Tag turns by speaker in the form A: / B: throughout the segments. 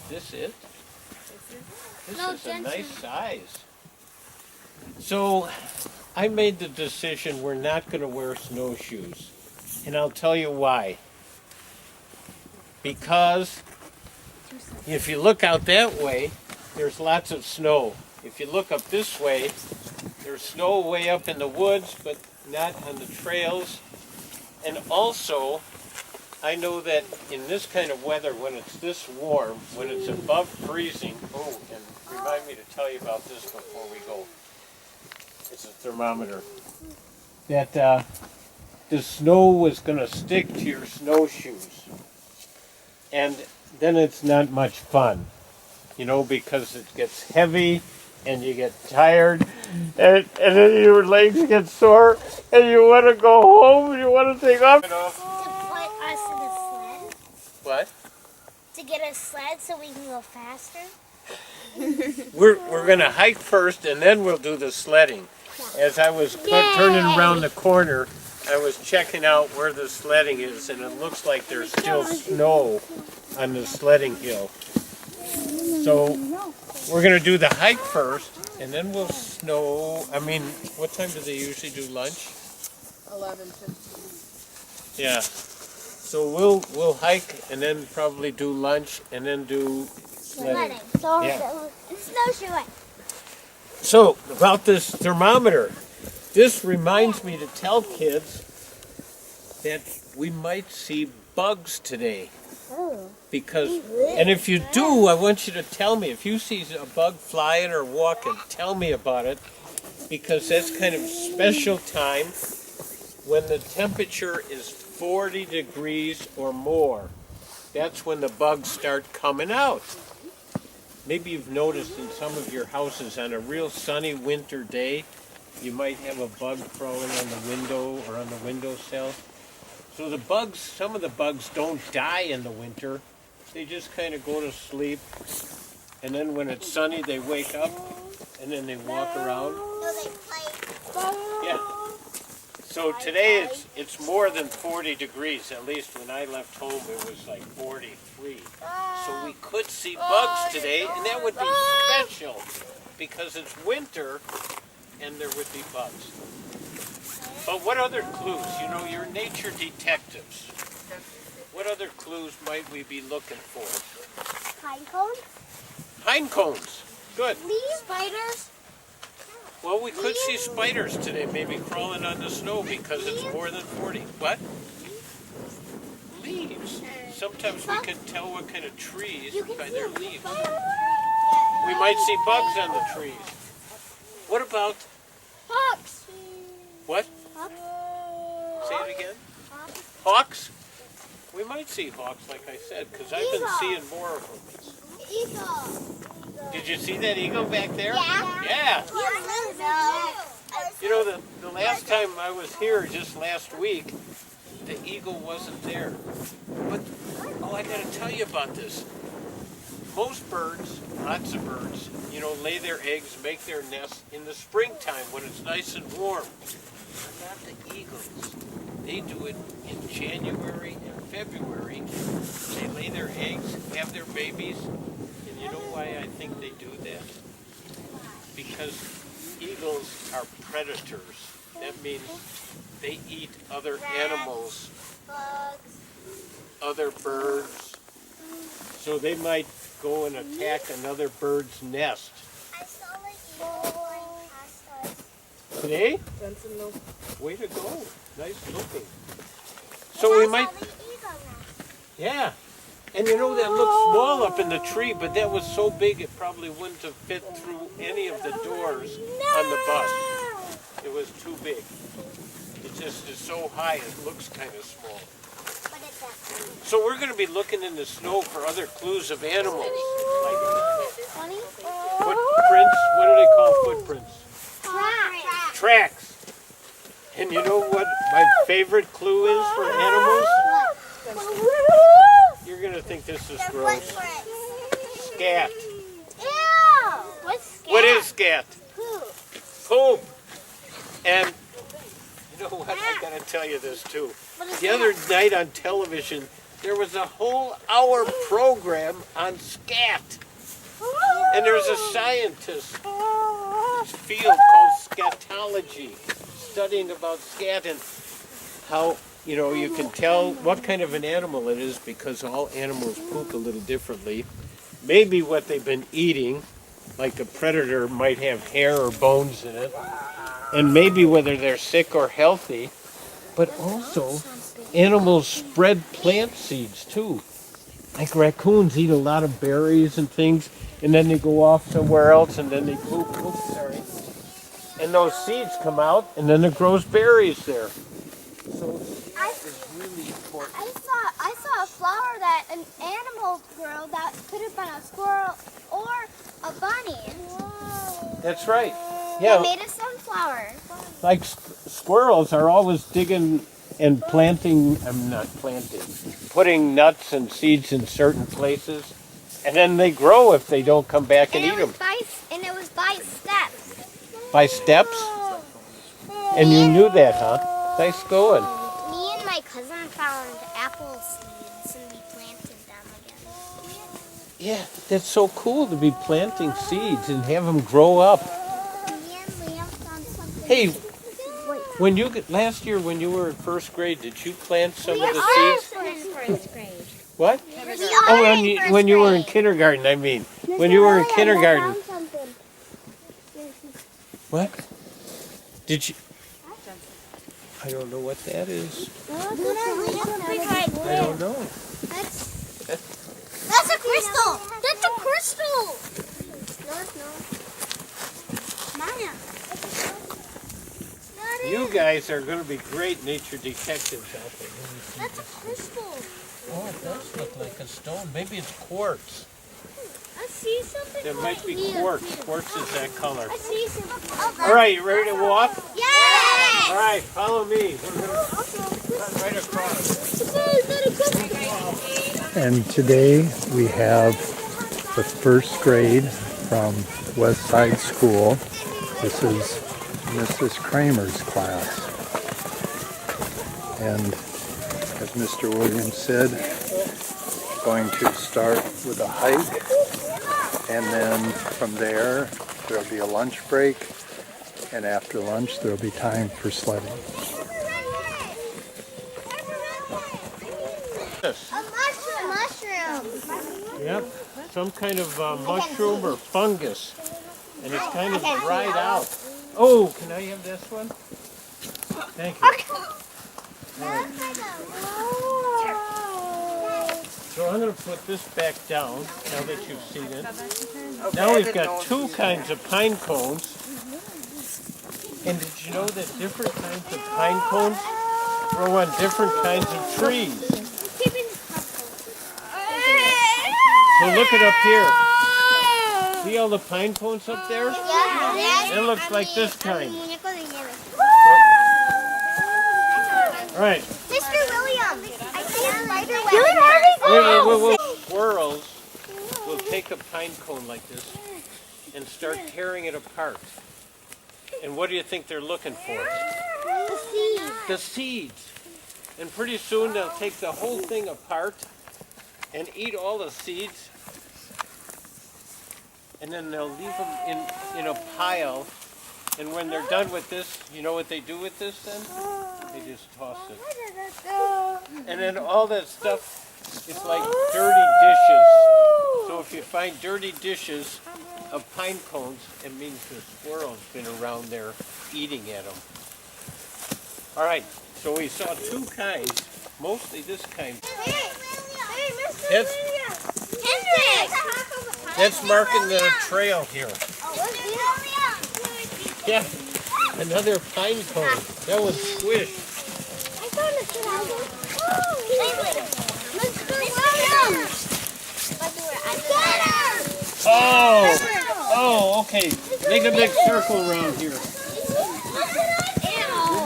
A: this it? This is a nice size. So I made the decision we're not going to wear snowshoes. And I'll tell you why. Because if you look out that way, there's lots of snow. If you look up this way, there's snow way up in the woods, but not on the trails. And also, I know that in this kind of weather, when it's this warm, when it's above freezing, oh, and remind me to tell you about this before we go. It's a thermometer. That the snow was going to stick to your snowshoes. And then it's not much fun, you know, because it gets heavy and you get tired and then your legs get sore and you want to go home, you want to take off.
B: To put us in a sled?
A: What?
B: To get a sled so we can go faster?
A: We're going to hike first and then we'll do the sledding. As I was turning around the corner, I was checking out where the sledding is, and it looks like there's still snow on the sledding hill. So we're going to do the hike first, and then we'll snow. I mean, what time do they usually do lunch?
C: 11:15.
A: Yeah. So we'll hike, and then probably do lunch, and then do sledding. Yeah.
B: Snowshoeing.
A: So, about this thermometer, this reminds me to tell kids that we might see bugs today.
B: Oh.
A: Because, and if you do, I want you to tell me. If you see a bug flying or walking, tell me about it. Because that's kind of special time when the temperature is 40 degrees or more. That's when the bugs start coming out. Maybe you've noticed in some of your houses on a real sunny winter day, you might have a bug crawling on the window or on the windowsill. So the bugs, some of the bugs don't die in the winter. They just kind of go to sleep. And then when it's sunny, they wake up and then they walk around.
B: No, they play.
A: Yeah. So today it's more than 40 degrees. At least when I left home, it was like 43. So we could see bugs today, and that would be special because it's winter and there would be bugs. But what other clues? You know, you're nature detectives. What other clues might we be looking for?
B: Pine cones?
A: Pine cones. Good.
B: Leaves? Spiders?
A: Well, we could see spiders today, maybe crawling on the snow because it's more than 40. What? Leaves. Sometimes we can tell what kind of trees by their leaves. We might see bugs on the trees. What about
B: Hawks.
A: what?
B: Hawks.
A: Say it again. Hawks? We might see hawks, like I said, because I've been seeing more of them.
B: Eagle.
A: Did you see that eagle back there?
B: Yeah.
A: Yeah.
B: No.
A: You know, the last time I was here, just last week, the eagle wasn't there. But, oh, I got to tell you about this. Most birds, lots of birds, you know, lay their eggs, make their nests in the springtime when it's nice and warm. But not the eagles. They do it in January and February. They lay their eggs, have their babies. And you know why I think they do that? Because eagles are predators. That means they eat other animals, other birds. So they might go and attack another bird's nest.
B: I saw the eagle flying past us.
A: Today?
C: Benson, no.
A: Way to go. Nice looking. So we might,
B: I saw the eagle nest.
A: yeah. And you know, that looked small up in the tree, but that was so big it probably wouldn't have fit through any of the doors on the bus. It was too big. It just is so high, it looks kind of small.
B: But it's a
A: So we're going to be looking in the snow for other clues of animals, like
B: funny
A: footprints. What do they call footprints?
B: track.
A: Tracks. And you know what my favorite clue is for animals? You're going to think this is gross. Scat.
B: Ew. What's scat?
A: What is scat?
B: Poop.
A: Poop. And you know what? I got to tell you this too.
B: What is
A: The
B: that?
A: other night on television, there was a whole hour program on Scat. And there's a scientist field called scatology, studying about scat and how, you know, you can tell what kind of an animal it is because all animals poop a little differently. Maybe what they've been eating, like a predator might have hair or bones in it, and maybe whether they're sick or healthy, but also animals spread plant seeds too. Like raccoons eat a lot of berries and things, and then they go off somewhere else and then they poop. Oops, sorry. And those seeds come out and then it grows berries there. So it's really important.
B: I saw a flower that an animal grew that could have been a squirrel or a bunny.
A: That's right.
B: They
A: Yeah,
B: made a sunflower.
A: like squirrels are always digging and planting, putting nuts and seeds in certain places, and then they grow if they don't come back and eat them.
B: And it was by steps.
A: By steps? And you knew that, huh? Nice going.
B: Me and my cousin found apple seeds and we planted them again.
A: Yeah, that's so cool to be planting seeds and have them grow up.
B: Me and Liam found something.
A: Hey, last year when you were in first grade, did you plant some of the seeds?
B: in first grade.
A: What?
B: We
A: Oh,
B: are in first
A: when you were in
B: grade.
A: kindergarten, I mean. When you were in kindergarten. What? Did you? I don't know what that is. I don't know.
B: That's a crystal. That's a crystal. Maya.
A: You guys are going to be great nature detectives out there.
B: That's a crystal.
A: Oh, it does look like a stone. Maybe it's quartz.
B: I see something.
A: It might be quartz. Quartz is that color.
B: I see something.
A: All right, you ready to walk?
B: Yes.
A: All right, follow me. We're going to run right across.
C: And today we have the first grade from West Side School. This is Mrs. Kraemer's class. And as Mr. Williams said, going to start with a hike, and then from there there'll be a lunch break, and after lunch there'll be time for sledding.
A: Yes.
B: A mushroom.
A: Yep, some kind of mushroom or fungus, and it's kind of dried out. Oh, can I have this one? Thank you. So I'm going to put this back down now that you've seen it. Now we've got two kinds of pine cones. And did you know that different kinds of pine cones grow on different kinds of trees? So look it up here. See all the pine cones up there? It looks like this kind. All right.
B: Mr. Williams, I see a spider web.
A: Squirrels will take a pine cone like this and start tearing it apart. And what do you think they're looking for?
B: The seed.
A: The seeds. And pretty soon they'll take the whole thing apart and eat all the seeds. And then they'll leave them in a pile. And when they're done with this, you know what they do with this then? They just toss it. And then all that stuff is like dirty dishes. So if you find dirty dishes of pine cones, it means the squirrel's been around there eating at them. All right, so we saw two kinds, mostly this kind.
B: Hey, Mr.
A: That's-
B: Hendrix!
A: That's marking the trail here. Yeah, another pine cone. That was squished.
B: I found a trail. Mr. Williams!
A: Oh, okay. Make a big circle around here. We're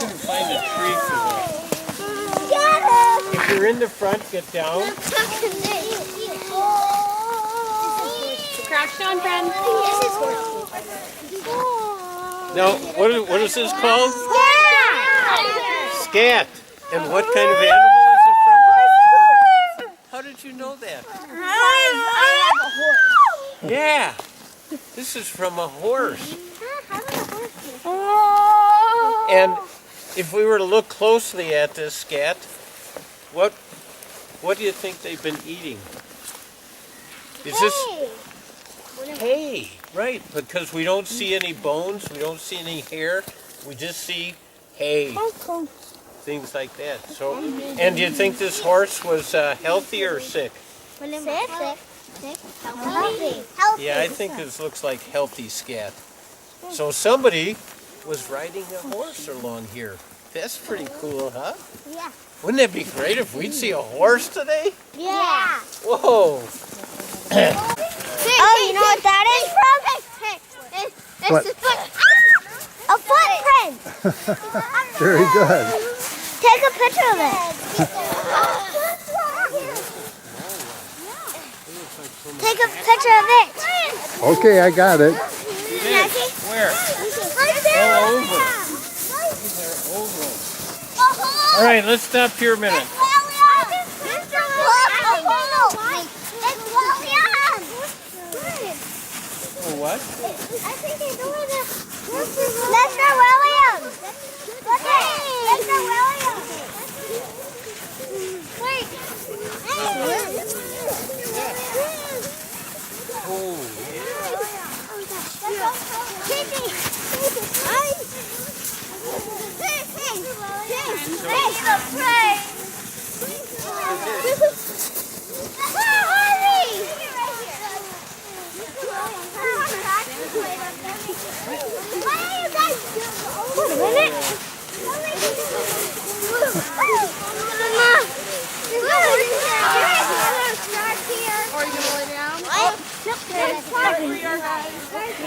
A: going to find a tree for that. If you're in the front, get down.
B: Crouch down, friend.
A: Now, what is this called?
B: Scat!
A: Scat. And what kind of animal is it from? did you know that?
B: I have a horse.
A: Yeah. This is from a horse. And if we were to look closely at this, Scat, what do you think they've been eating? Is this hay? Right, because we don't see any bones, we don't see any hair, we just see hay. Things like that. So, and do you think this horse was healthy or sick?
B: Sick. Healthy.
A: Yeah, I think this looks like healthy, Scat. So somebody was riding a horse along here. That's pretty cool, huh?
B: Yeah.
A: Wouldn't it be great if we'd see a horse today?
B: Yeah.
A: Whoa!
B: Oh, you know what that is from? It's
C: What?
B: the foot. A footprint.
C: Very good.
B: Take a picture of it. Take a picture of it.
C: Okay, I got it.
A: Where? All over. These are oval. All right, let's stop here a minute. Oh, what?
B: I think he's doing it. Mr. Williams! Look at Mr. Williams! Wait!
A: Oh,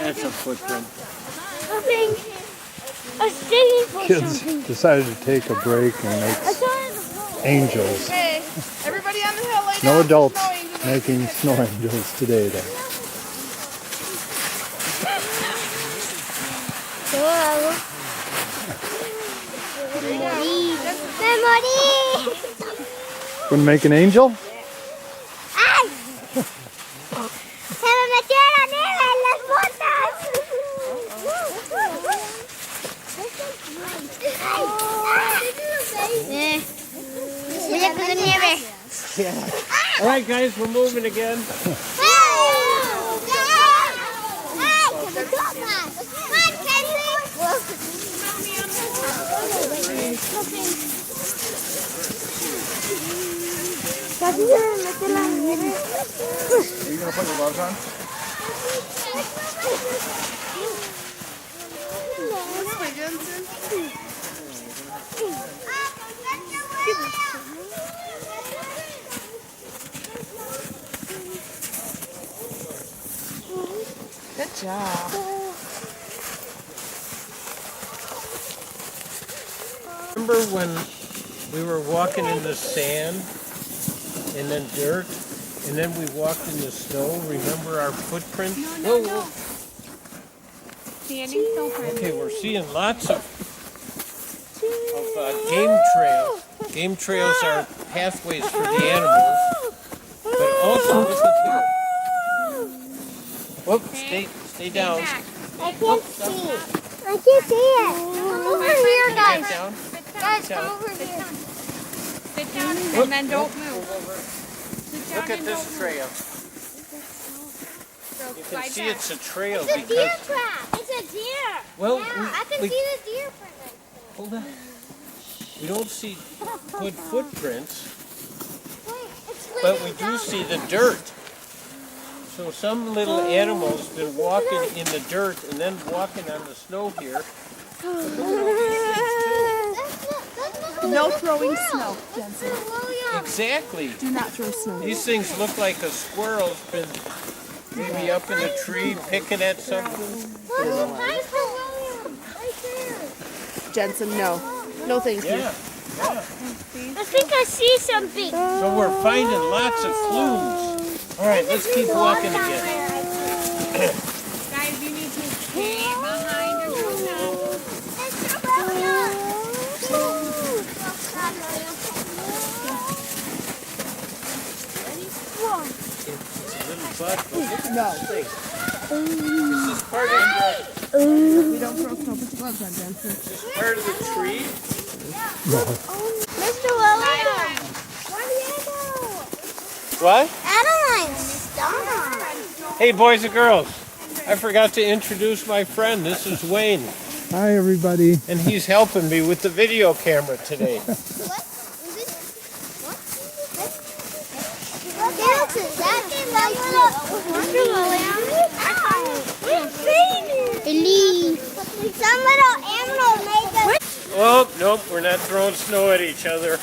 A: that's a footprint.
C: Kids decided to take a break and make angels.
D: Hey, everybody on the hill, lay
C: No
D: down.
C: adults
D: Snow angels.
C: making snow angels today, though. Gonna make an angel?
B: Se me metieron en las botas. Voy a comer nieve.
A: All right, guys, we're moving again.
D: Are you gonna put your gloves on? Good job.
A: Remember when we were walking in the sand and then dirt and then we walked in the snow? Remember our footprints? Whoa. Okay, we're seeing lots of game trails. Game trails are pathways for the animals, but also look at here. Whoop, stay down.
B: I can't see. I can't see it. Come over here, guys.
A: Get down.
B: Guys, come over here.
D: Sit down and then don't move.
A: Look at this trail. You can see it's a trail
B: It's a deer
A: because,
B: trap. It's a deer.
A: well,
B: Yeah, I can
A: we,
B: see the deer print.
A: hold on. We don't see good footprints,
B: Wait, it's
A: but we do see the dirt. So some little animal's been walking in the dirt and then walking on the snow here.
D: No throwing snow, Jensen.
A: Exactly.
D: Do not throw snow.
A: These things look like a squirrel's been maybe up in a tree picking at something.
D: Jensen, no. No, thank you.
A: Yeah.
B: I think I see something.
A: So we're finding lots of clues. All right, let's keep walking again.
D: Guys, you need to stay behind or go down.
A: butt. But look at
D: No.
A: this thing. This is part of
D: We don't throw snow. Put your gloves on, Jensen.
A: part of the tree.
B: Mr. Williams. Where do you go?
A: What?
B: Adeline, stop.
A: Hey, boys and girls. I forgot to introduce my friend. This is Wayne,
C: Hi, everybody.
A: and he's helping me with the video camera today.
B: What? Is it? What? That's exactly like Mr. Williams. Some little animal made us.
A: Oh, nope, we're not throwing snow at each other.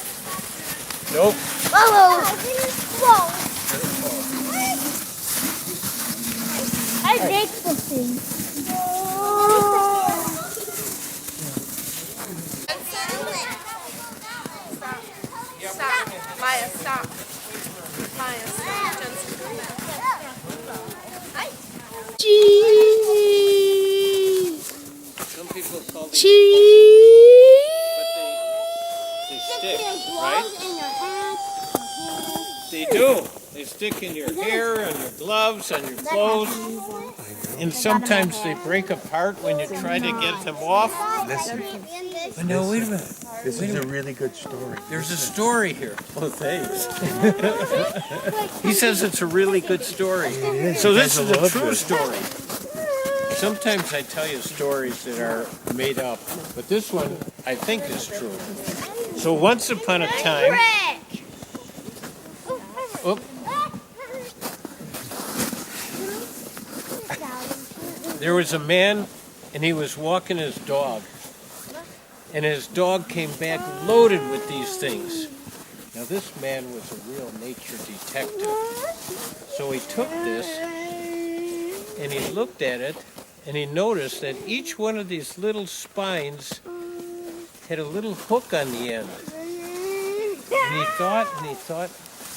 A: Nope.
B: Whoa! Whoa! I break the thing.
D: Stop. Maya, stop. Maya, stop. Jensen.
A: Some people call them,
B: Cheese.
A: but they stick, right?
B: In your hands.
A: They do. They stick in your hair, and your gloves, and your clothes. And sometimes they break apart when you try to get them off.
C: Listen,
A: But no, wait a minute.
C: this is a really good story.
A: There's a story here. Oh, thanks. He says it's a really good story. So this is a true story. Sometimes I tell you stories that are made up, but this one I think is true. So once upon a time, oh, there was a man and he was walking his dog. And his dog came back loaded with these things. Now this man was a real nature detective. So he took this and he looked at it and he noticed that each one of these little spines had a little hook on the end. And he thought,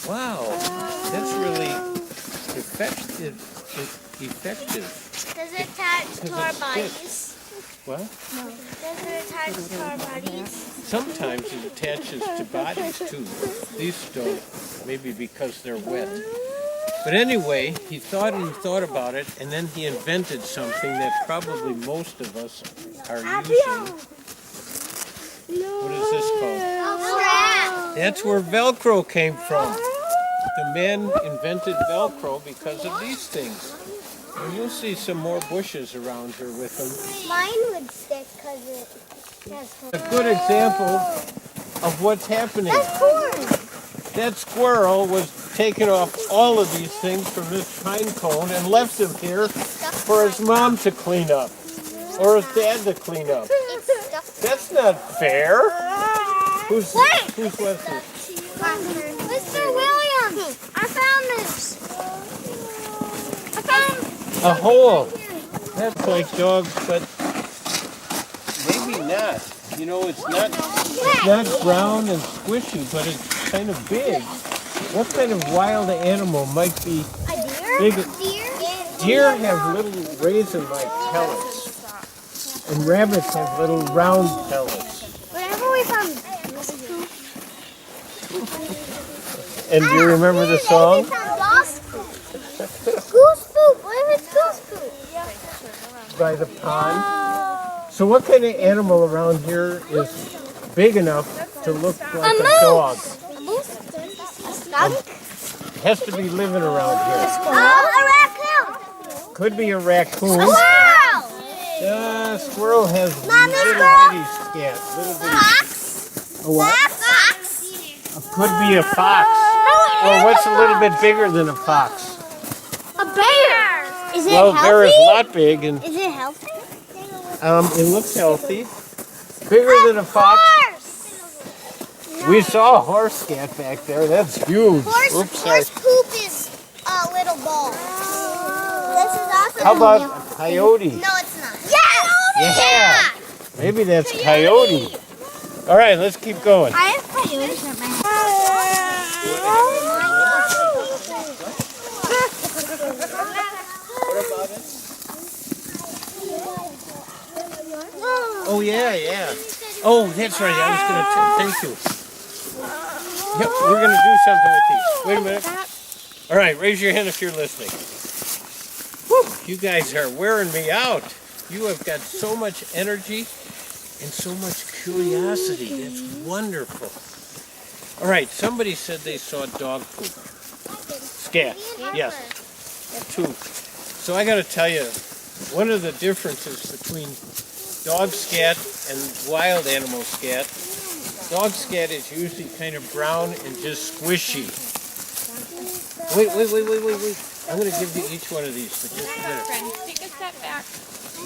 A: wow, that's really effective.
B: Does it attach to our
A: Because it
B: bodies?
A: What?
B: Does it attach to our bodies?
A: Sometimes it attaches to bodies too. These don't, maybe because they're wet. But anyway, he thought and he thought about it, and then he invented something that probably most of us are using. What is this called?
B: Strap.
A: That's where Velcro came from. The man invented Velcro because of these things. And you'll see some more bushes around here with them.
B: Mine would stick because it has
A: A good example of what's happening.
B: That's corn.
A: That squirrel was taking off all of these things from this pine cone and left them here for his mom to clean up or his dad to clean up.
B: It's stuck.
A: That's not fair. Who's was this?
B: Mr. Williams, I found this. I found
A: A hole. That's like dogs, but maybe not. You know, it's not brown and squishy, but it's kind of big. What kind of wild animal might be
B: a deer.
A: big?
B: Deer.
A: Deer have little raisin-like pellets, and rabbits have little round pellets.
B: Whenever we found
A: And do you remember the song?
B: Goose poop. What if it's goose poop?
A: By the pond. So what kind of animal around here is big enough to look like a dog?
B: A moose. A skunk.
A: It has to be living around here.
B: A raccoon.
A: Could be a raccoon.
B: Squirrel.
A: Squirrel has
B: Mommy
A: little
B: squirrel.
A: bitty scat. Little bitty.
B: Fox.
A: A what?
B: Fox.
A: Could be a fox. Or what's a little bit bigger than a fox?
B: A bear. Is it
A: Well,
B: healthy?
A: bear is a lot big, and
B: Is it healthy?
A: it looks healthy. Bigger than a fox.
B: Horse.
A: We saw a horse scat back there. That's huge. Oops, sorry.
B: Horse poop is a little ball. This is also.
A: How about a coyote?
B: No, it's not. Yeah.
A: Yeah. Maybe that's coyote. All right, let's keep going.
B: I have coyotes at my house.
A: Oh, yeah. Oh, that's right. I was going to thank you. Yep, we're going to do something with these. Wait a minute. All right, raise your hand if you're listening. You guys are wearing me out. You have got so much energy and so much curiosity. It's wonderful. All right, somebody said they saw dog poop. Scat, yes. Two. So I got to tell you, one of the differences between dog scat and wild animal scat, dog scat is usually kind of brown and just squishy. Wait. I'm going to give you each one of these for just a minute.
E: Take a step back.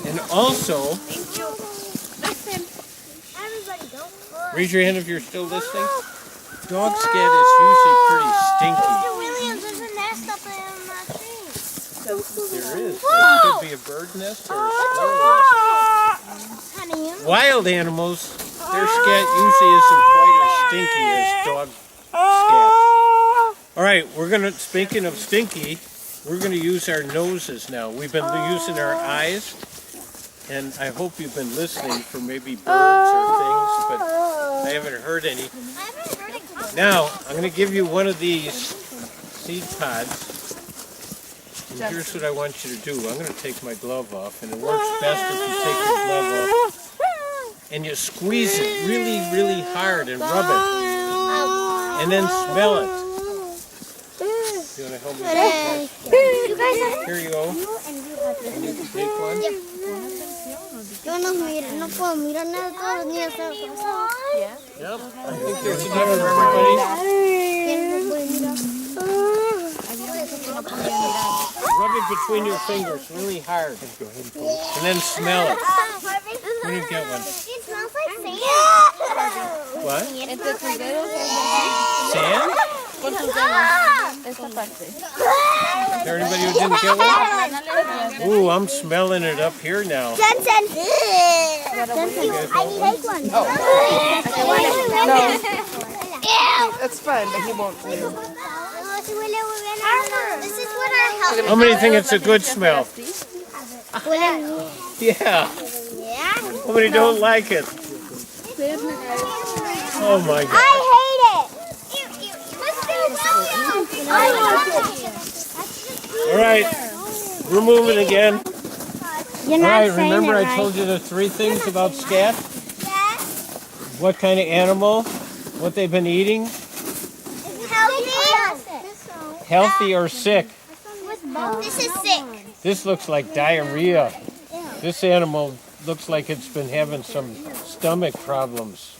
A: And also,
E: Thank you. Listen.
B: Everybody don't push.
A: raise your hand if you're still listening. Dog scat is usually pretty stinky.
B: Mr. Williams, there's a nest up in my tree.
A: There is. There could be a bird nest or a squirrel nest.
B: Honey,
A: Wild animals, their scat usually isn't quite as stinky as dog scat. All right, speaking of stinky, we're going to use our noses now. We've been using our eyes, and I hope you've been listening for maybe birds or things, but I haven't heard any.
B: I haven't heard it come.
A: Now, I'm going to give you one of these seed pods. And here's what I want you to do. I'm going to take my glove off, and it works best if you take your glove off and you squeeze it really, really hard and rub it, and then smell it. You want to help me with that?
B: You guys have
A: Here you go.
B: and you have to.
A: And you can take one.
B: Yo no puedo mirar nada todos los días.
A: Yep. I think there's enough for everybody. Rub it between your fingers really hard. And then smell it. We didn't get one.
B: It smells like sand.
A: What?
E: Entre tus dedos.
A: Sand?
E: Con tus dedos. Esta parte.
A: Is there anybody who didn't get one? Ooh, I'm smelling it up here now.
B: Jensen, I need take one.
D: No. That's fine, but he won't.
B: This is what our health.
A: How many think it's a good smell? Yeah. How many don't like it? Oh my God.
B: I hate it.
A: All right, we're moving again.
B: You're
A: All
B: not
A: right,
B: saying
A: remember
B: it
A: I told you the three things about scat?
B: Yes.
A: What kind of animal, what they've been eating, healthy or sick.
B: This is sick.
A: This looks like diarrhea. This animal looks like it's been having some stomach problems.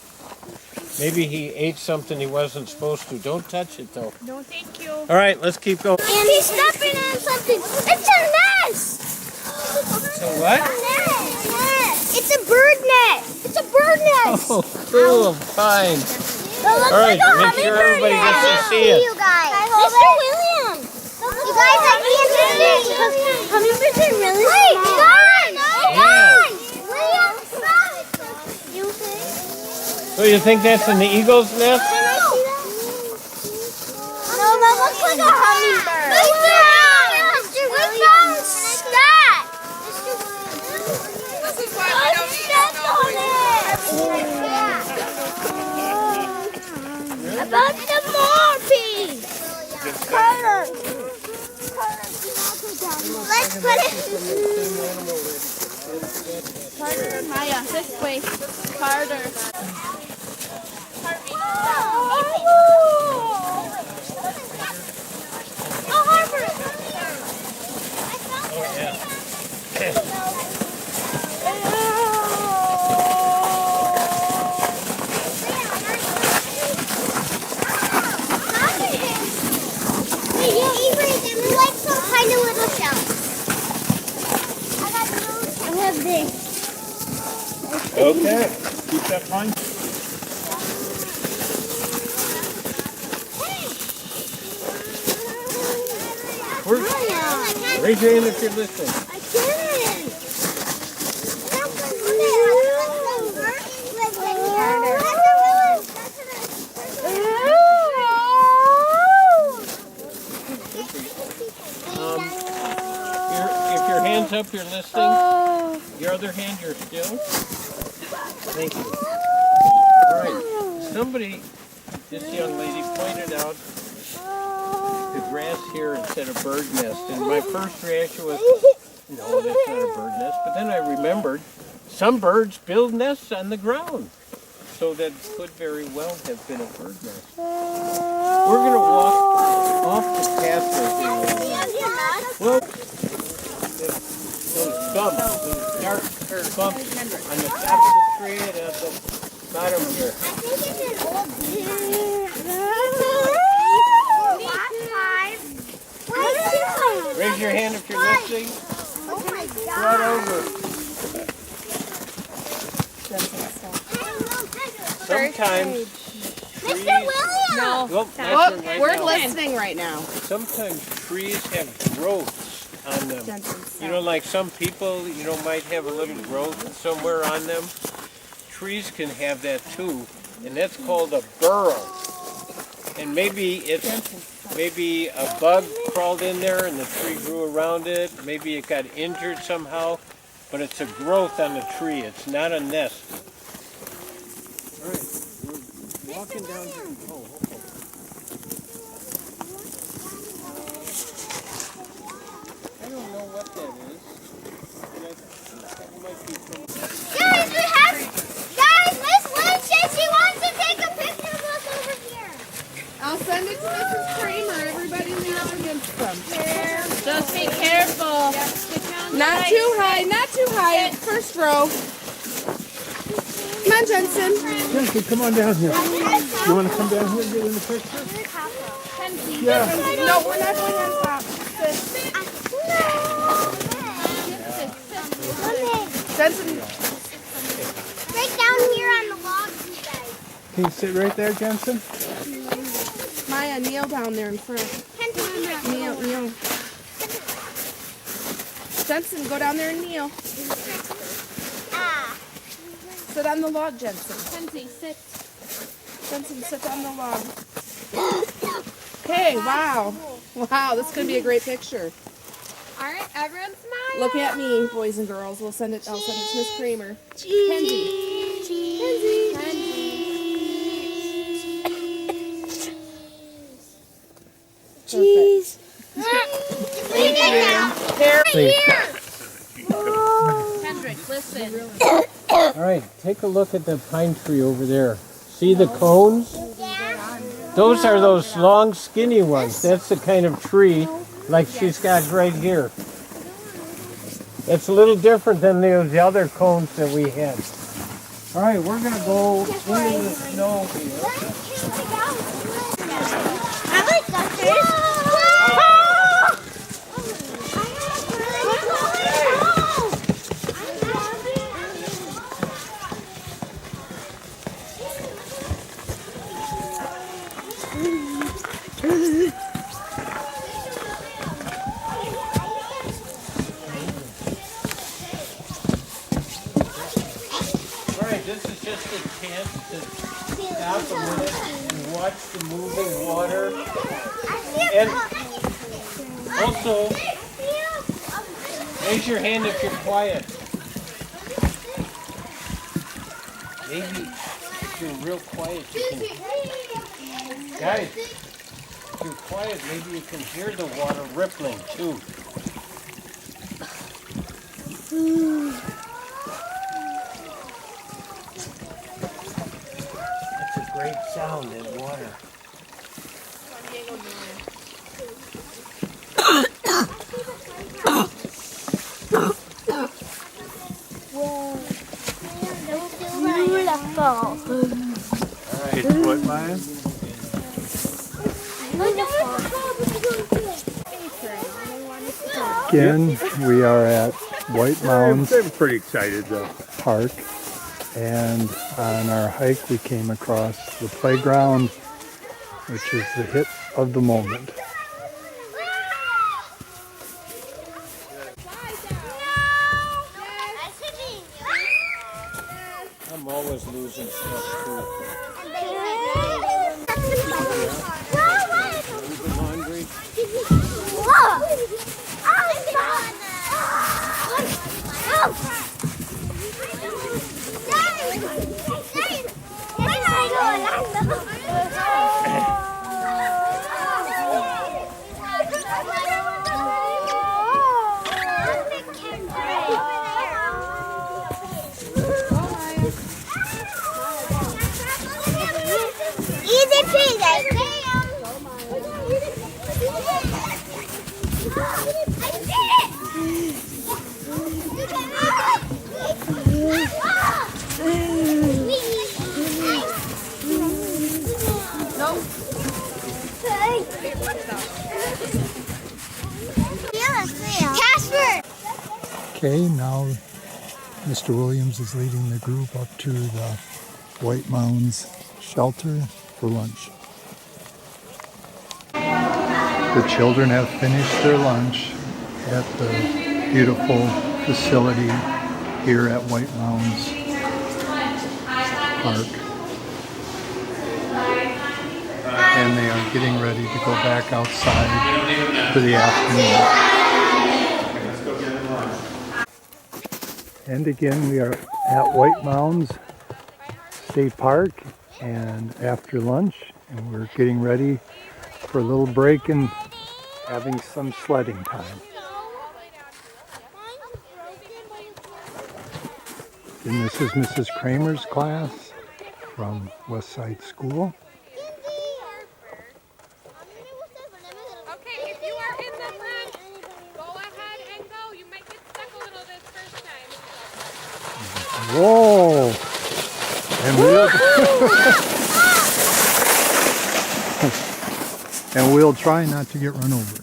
A: Maybe he ate something he wasn't supposed to. Don't touch it though.
E: No, thank you.
A: All right, let's keep going.
B: And he's stepping on something. It's a nest.
A: So what?
B: It's a bird nest. It's a bird nest.
A: Oh, cool, fine. All right, make sure everybody gets to see it.
B: You guys. Mr. Williams. You guys, I can't see because hummingbirds are really small. It's gone. William, stop. You okay?
A: So you think that's in the eagle's nest?
B: Can I see that? No, that looks like a hummingbird. Mr. Williams, stop. Mr. Williams.
E: This is why we don't eat snow.
B: About the morphine. Carter. Let's put it.
E: Carter and Maya, this way. Carter.
B: Oh, Harper. They're like some kind of little shells. I have this.
F: Okay, keep that fine.
A: Raise your hand if you're listening.
B: I can't.
A: If your hand's up, you're listening. Your other hand, you're still. Thank you. All right. Somebody, this young lady, pointed out the grass here instead of bird nest, and my first reaction was, No, that's not a bird nest. But then I remembered some birds build nests on the ground. So that could very well have been a bird nest. We're going to walk off the path right here. Well, those bumps, those dark bumps on the top of the tree and at the bottom here.
B: I think it's an old
A: Raise your hand if you're listening.
B: Oh my
A: Right over. Sometimes trees,
B: Mr. Williams!
E: No.
A: well, that's
D: Oh,
A: right
D: we're
A: now.
D: listening right now.
A: Sometimes trees have growths on them. You know, like some people, might have a little growth somewhere on them. Trees can have that too, and that's called a burrow. And maybe a bug crawled in there and the tree grew around it. Maybe it got injured somehow, but it's a growth on the tree. It's not a nest. All right, we're walking down here. I don't know what that is. That might be from...
B: Guys, Miss Lynn says she wants to take a picture of us over here.
D: I'll send it to Mrs. Kraemer. Everybody lean against them.
E: Just be careful.
D: Not too high, not too high. First row. Come on, Jensen.
F: Chelsey, come on down here. You want to come down here and get in the picture? Yeah.
D: No, we're not going on top. Jensen,
B: Right down here on the log, you guys.
F: Can you sit right there, Jensen?
D: Maya, kneel down there in front. Kneel, kneel. Jensen, go down there and kneel.
B: Ah.
D: Sit on the log, Jensen.
E: Kenzie, sit.
D: Jensen, sit on the log. Okay, wow. Wow, this is going to be a great picture.
E: All right, everyone smile.
D: Look at me, boys and girls. I'll send it to Miss Kraemer. Kenzie.
B: Cheese.
E: Hendrik, listen.
A: All right, take a look at the pine tree over there. See the cones? Those are those long, skinny ones. That's the kind of tree like she's got right here. It's a little different than the other cones that we had. All right, we're going to go into the snow here.
B: I like that.
A: All right, this is just a chance to stop a minute and watch the moving water. And also, raise your hand if you're quiet. Maybe if you're real quiet, you can... Guys, if you're quiet, maybe you can hear the water rippling too. That's a great sound, that water.
B: Beautiful.
A: All right,
F: What, Maya?
C: Again, we are at White Mound
F: They were pretty excited though.
C: Park, and on our hike we came across the playground, which is the hit of the moment.
A: I'm always losing stuff too. Moving laundry.
B: Casper!
C: Okay, now Mr. Williams is leading the group up to the White Mounds shelter for lunch. The children have finished their lunch at the beautiful facility here at White Mounds Park. And they are getting ready to go back outside for the afternoon. And again, we are at White Mounds State Park and after lunch, and we're getting ready for a little break and having some sledding time. And this is Mrs. Kraemer's class from Westside School.
E: Okay, if you are in the front, go ahead and go. You might get stuck a little this first time.
C: Whoa! And we'll try not to get run over.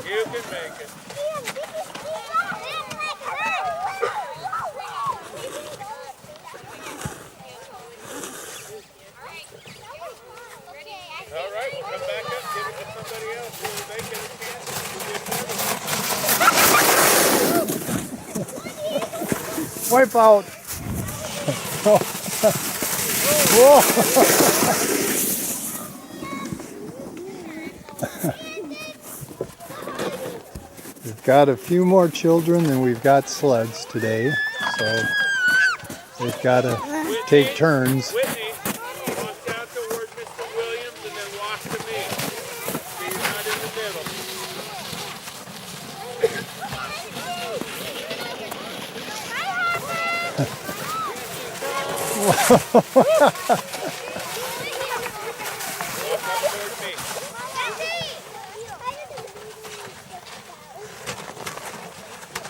A: You can make it. All right, we'll come back up, give it to somebody else. Will they get a chance?
C: Wipe out! Whoa! We've got a few more children than we've got sleds today, so they've got to take turns.
A: Whitney, walk down toward Mr. Williams and then walk to me. So you're not in the middle.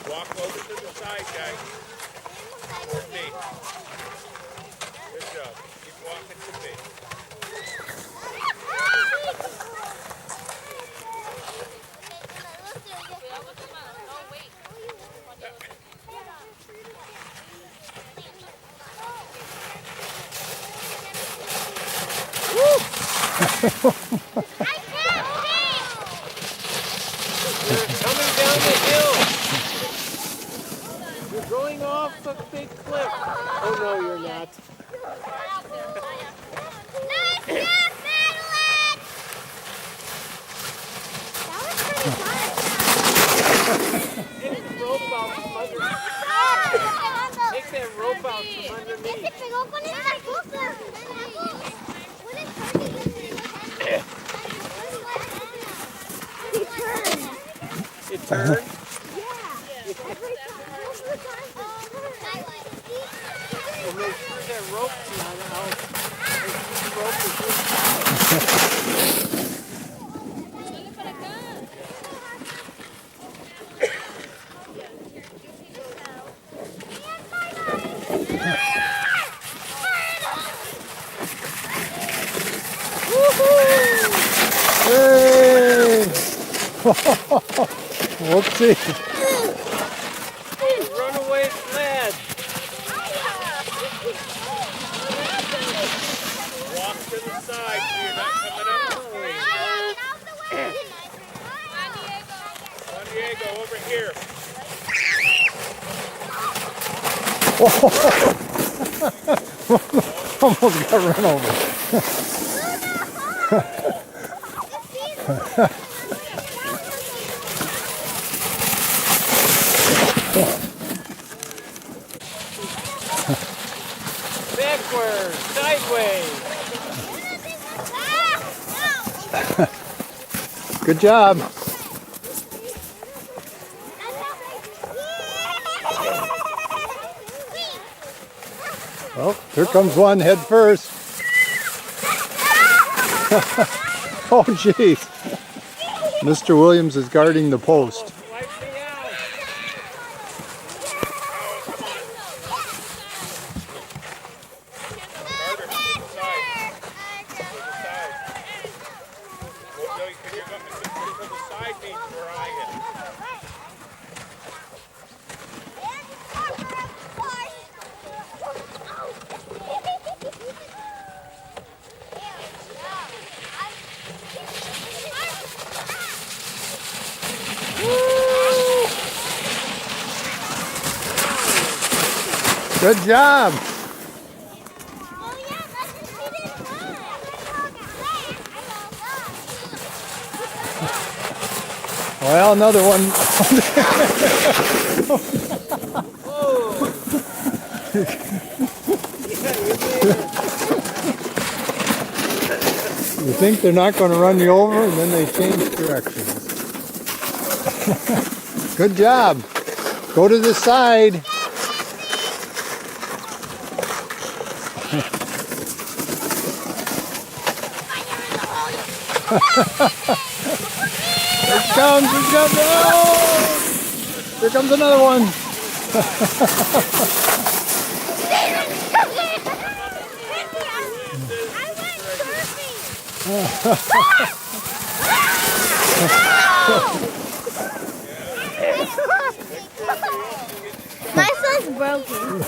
A: Walk over to the side, guys. Toward me. Good job. Keep walking to me. You're coming down the hill. You're going off a big cliff. Oh no, you're not. Take the rope out from underneath. Take that rope out from underneath. It turned? Well, make sure that rope's not out. The rope is inside.
C: Hey! Whoopsie!
A: Runaway sled. Walk to the side so you're not coming up. Juan Diego, over here.
C: Almost got run over.
A: Backwards, sideways.
C: Good job. Well, here comes one head first. Oh, jeez. Mr. Williams is guarding the post.
A: Wipe me out.
C: Good job. Well, another one. You think they're not going to run you over, and then they change directions. Good job. Go to the side. Here it comes, oh! Here comes another one.
B: My son's broken.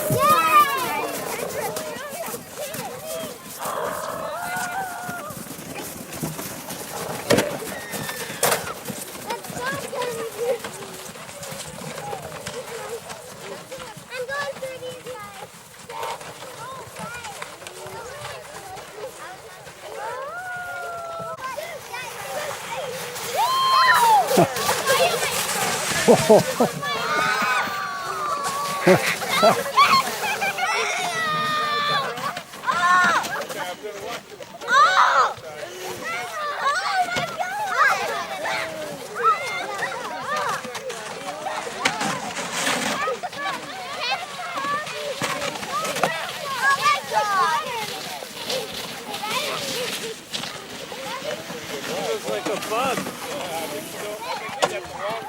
A: Looks like a bug.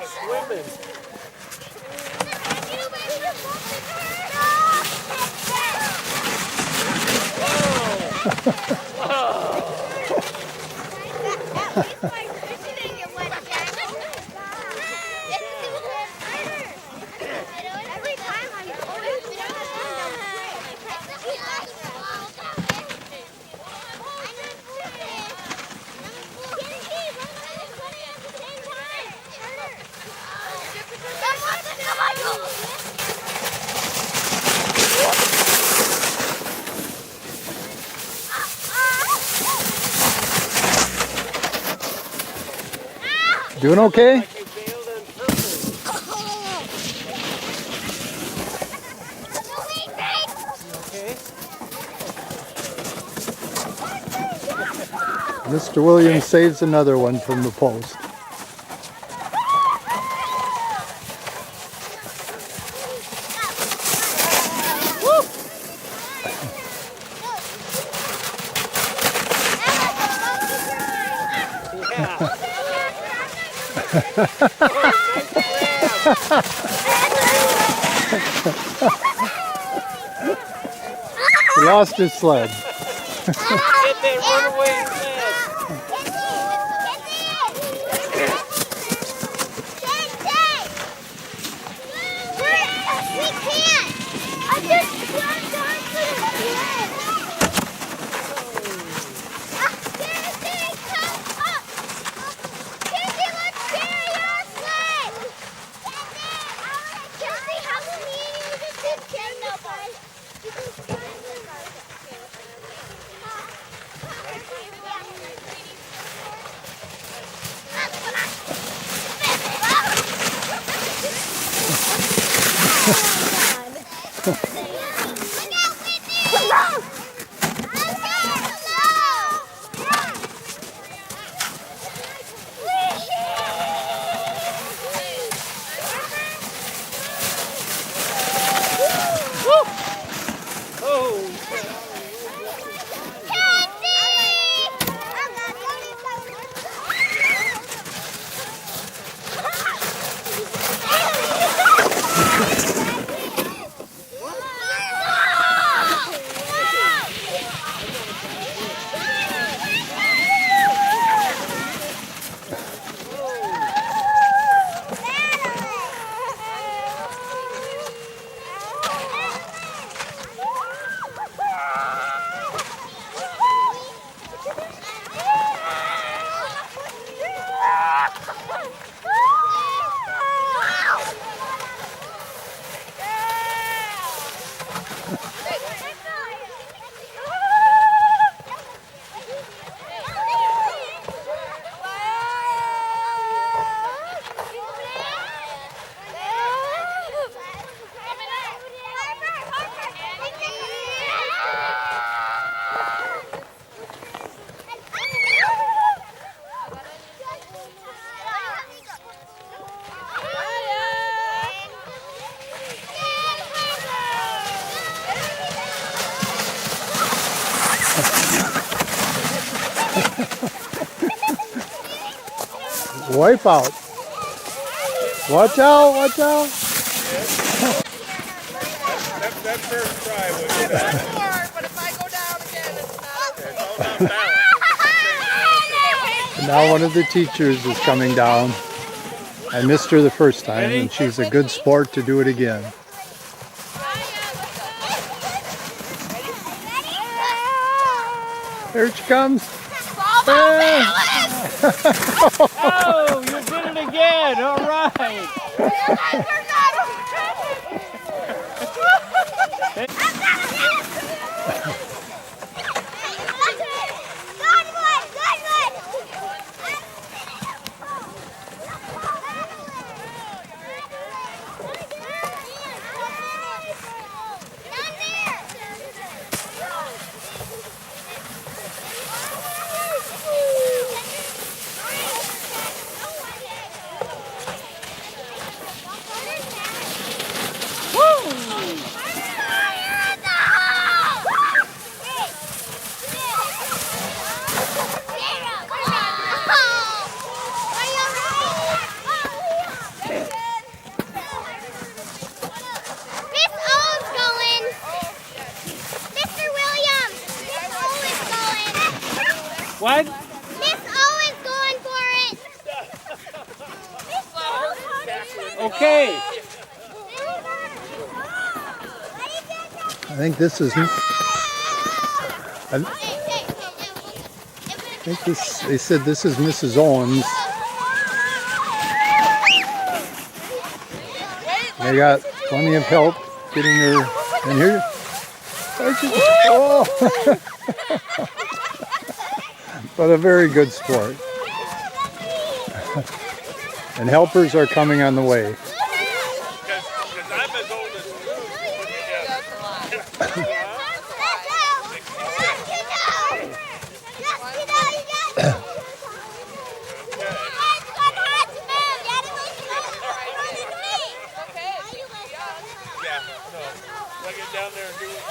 A: Swimming.
C: Doing okay? Mr. Williams saves another one from the post. He lost his sled.
A: Get that runaway sled.
B: We can't. I just jumped onto the sled. Come up. Chelsey, let's carry your sled. Chelsey, how come you just did carry nobody?
C: Wipe out. Watch out, watch out.
F: That first try was
D: But if I go down again, it's not okay.
C: Now one of the teachers is coming down. I missed her the first time, and she's a good sport to do it again. There she comes.
A: Oh, you did it again. All right. What?
B: Miss O is going for it.
A: Okay.
C: I think this is. They said this is Mrs. Owens. They got plenty of help getting her in here. Oh. But a very good sport. And helpers are coming on the way.
F: because I'm as old as I get down there and do what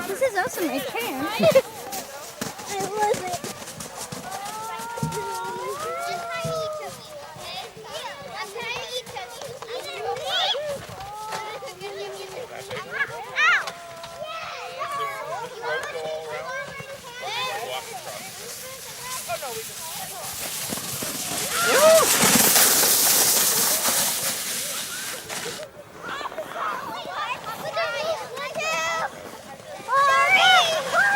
B: This is awesome, I can. I love it. Hurry!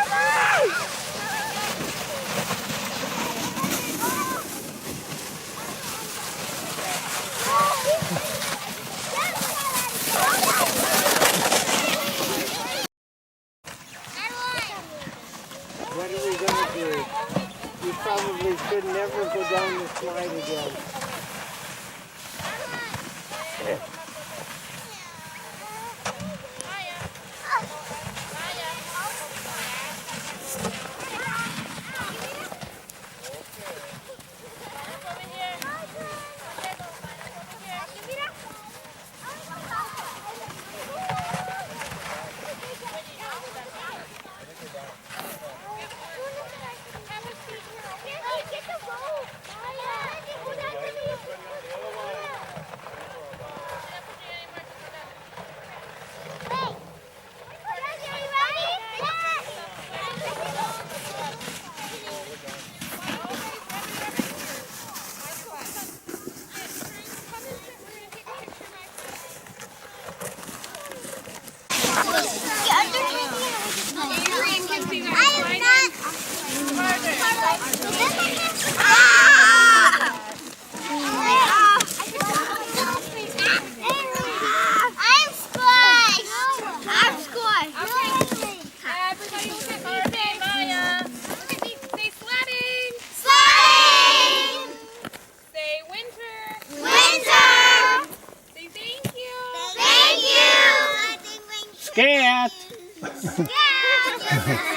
A: Scat!
B: Yeah!